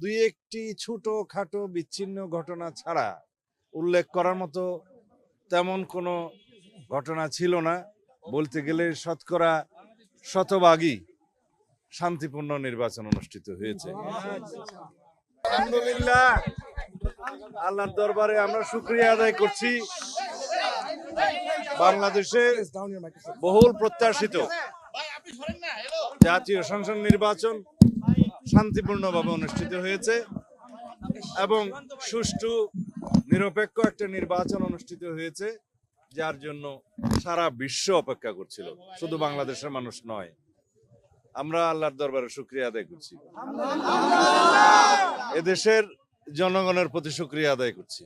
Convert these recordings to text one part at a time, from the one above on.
দুই একটি ছোটখাটো বিচ্ছিন্ন ঘটনা ছাড়া উল্লেখ করার মতো তেমন কোনো ঘটনা ছিল না। বলতে গেলে শতকরা শতভাগই শান্তিপূর্ণ নির্বাচন অনুষ্ঠিত হয়েছে। আলহামদুলিল্লাহ, আল্লাহর দরবারে আমরা শুকরিয়া আদায় করছি। বাংলাদেশে বহুল প্রত্যাশিত জাতীয় সংসদ নির্বাচন শান্তিপূর্ণভাবে অনুষ্ঠিত হয়েছে এবং সুষ্ঠু নিরপেক্ষ একটা নির্বাচন অনুষ্ঠিত হয়েছে, যার জন্য সারা বিশ্ব অপেক্ষা করছিল, শুধু বাংলাদেশের মানুষ নয়। আমরা আল্লাহর দরবারে শুকরিয়া আদায় করছি, এদেশের জনগণের প্রতি শুকরিয়া আদায় করছি,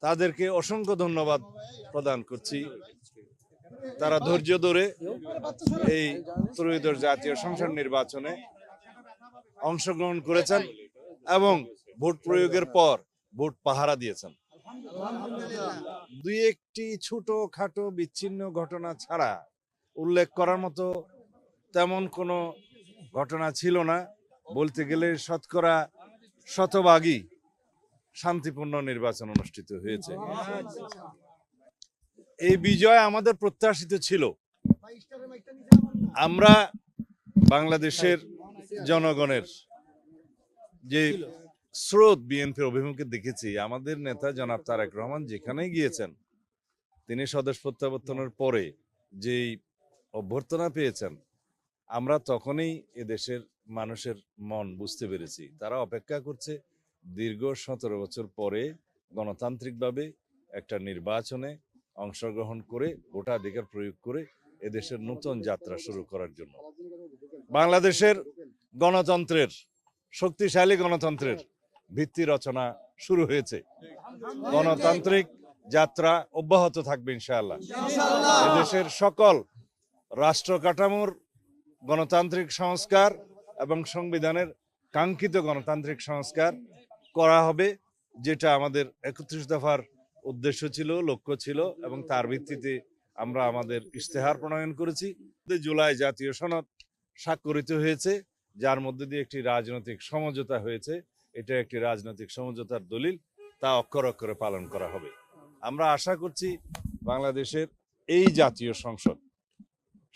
তাদেরকে অসংখ্য ধন্যবাদ প্রদান করছি। তারা ধৈর্য ধরে এই ত্রয়োদশ জাতীয় সংসদ নির্বাচনে অংশগ্রহণ করেছেন এবং ভোট প্রয়োগের পর ভোট পাহারা দিয়েছেন। দুই একটি ছোটখাটো বিচ্ছিন্ন ঘটনা ছাড়া উল্লেখ করার মতো তেমন কোনো ঘটনা ছিল না। বলতে গেলে শতকরা শতভাগই শান্তিপূর্ণ নির্বাচন অনুষ্ঠিত হয়েছে। এই বিজয় আমাদের প্রত্যাশিত ছিল। আমরা বাংলাদেশের জনগণের যে স্রোত বিএনপির অভিমুখে দেখেছি, আমাদের নেতা জনাব তারেক রহমান যেখানেই গিয়েছেন, তিনি স্বদেশ প্রত্যাবর্তনের পরে যেই অভ্যর্থনা পেয়েছেন, আমরা তখনই এদেশের মানুষের মন বুঝতে পেরেছি। তারা অপেক্ষা করছে দীর্ঘ 17 বছর পরে গণতান্ত্রিকভাবে একটা নির্বাচনে অংশগ্রহণ করে ভোটাধিকার প্রয়োগ করে এদেশের নতুন যাত্রা শুরু করার জন্য। বাংলাদেশের গণতন্ত্রের, শক্তিশালী গণতন্ত্রের ভিত্তি রচনা শুরু হয়েছে। গণতান্ত্রিক যাত্রা অব্যাহত থাকবে ইনশাআল্লাহ। এদেশের সকল রাষ্ট্র কাঠামোর গণতান্ত্রিক সংস্কার এবং সংবিধানের কাঙ্ক্ষিত গণতান্ত্রিক সংস্কার করা হবে, যেটা আমাদের 31 দফার উদ্দেশ্য ছিল, লক্ষ্য ছিল, এবং তার ভিত্তিতে আমরা আমাদের ইশতেহার প্রণয়ন করেছি। জুলাই জাতীয় সনদ স্বাক্ষরিত হয়েছে, যার মধ্যে দিয়ে একটি রাজনৈতিক সমঝোতা হয়েছে। এটা একটি রাজনৈতিক সমঝোতার দলিল, তা অক্ষরে অক্ষরে পালন করা হবে। আমরা আশা করছি বাংলাদেশের এই জাতীয় সংসদ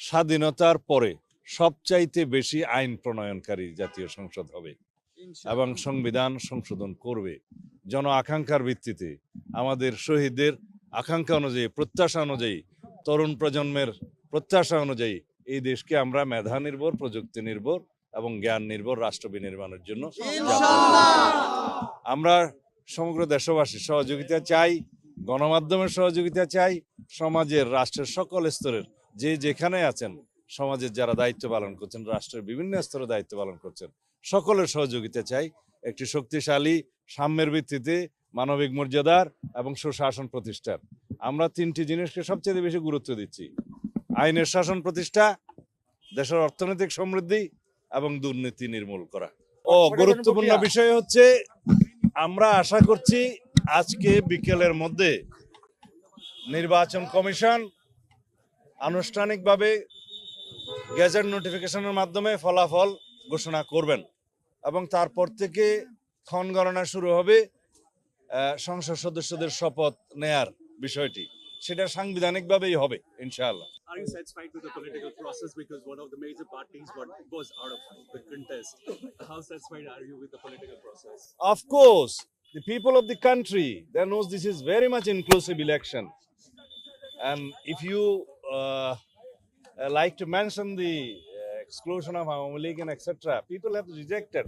স্বাধীনতার পরে সবচাইতে বেশি আইন প্রণয়নকারী জাতীয় সংসদ হবে এবং সংবিধান সংশোধন করবে জন আকাঙ্ক্ষার ভিত্তিতে। আমাদের শহীদদের আকাঙ্ক্ষা অনুযায়ী, প্রত্যাশা অনুযায়ী, তরুণ প্রজন্মের প্রত্যাশা অনুযায়ী এই দেশকে আমরা মেধা নির্ভর, প্রযুক্তি নির্ভর এবং জ্ঞান নির্ভর রাষ্ট্র বিনির্মাণের জন্য আমরা সমগ্র দেশবাসীর সহযোগিতা চাই, গণমাধ্যমের সহযোগিতা চাই, সমাজের, রাষ্ট্রের সকল স্তরের যে যেখানে আছেন, সমাজের যারা দায়িত্ব পালন করছেন, রাষ্ট্রের বিভিন্ন স্তরে দায়িত্ব পালন করছেন, সকলের সহযোগিতা চাই একটি শক্তিশালী সাম্যের ভিত্তিতে মানবিক মর্যাদার এবং সুশাসন প্রতিষ্ঠার। আমরা 3টি জিনিসকে সবচেয়ে বেশি গুরুত্ব দিচ্ছি: আইনের শাসন প্রতিষ্ঠা, দেশের অর্থনৈতিক সমৃদ্ধি এবং দুর্নীতি নির্মূল করা। গুরুত্বপূর্ণ বিষয় হচ্ছে, আমরা আশা করছি আজকে বিকেলের মধ্যে নির্বাচন কমিশন আনুষ্ঠানিকভাবে গেজেট নোটিফিকেশনের মাধ্যমে ফলাফল ঘোষণা করবেন এবং তারপর থেকে ক্ষণ গণনা শুরু হবে। সংসদ সদস্যদের শপথ নেয়ার বিষয়টি, সেটা সাংবিধানিকভাবেই হবে ইনশাআল্লাহ। Are you satisfied with the political process, because one of the major parties was out of the contest? How satisfied are you with the political process? Of course, the people of the country, they knows this is very much inclusive election, and if you like to mention the exclusion of Awami League and etc., people have rejected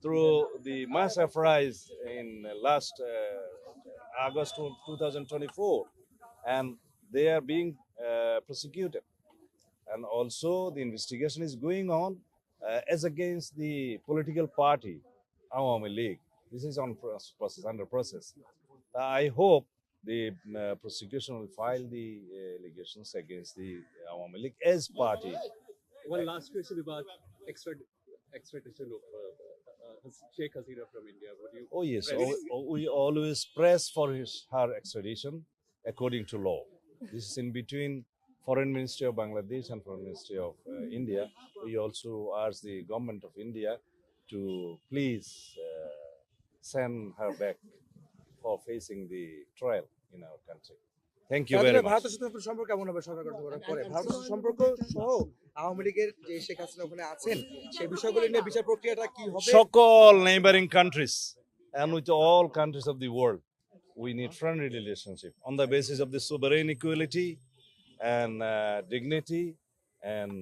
through the mass uprise in last August 2024, and they are being prosecuted, and also the investigation is going on as against the political party Awami League. This is on process, under process. I hope the prosecution will file the allegations against the Awami League as party. One last question about extradition of Sheikh Hasina from India. Would you? Oh yes, we always press for her extradition according to law. This is in between Foreign Ministry of Bangladesh and Foreign Ministry of India. We also ask the government of India to please send her back for facing the trial in our country. Thank you very much. ভারতের সাথে আপনার সম্পর্ক কেমন হবে সরকার গঠন করার পরে? ভারতের সাথে সম্পর্ক সহ আওয়ামী লীগের যে শেখ হাসিনা ওখানে আছেন সেই বিষয়গুলো নিয়ে বিচার প্রক্রিয়াটা কি হবে? সকল neighboring countries and with all countries of the world, we need friendly relationship on the basis of the sovereign equality and dignity and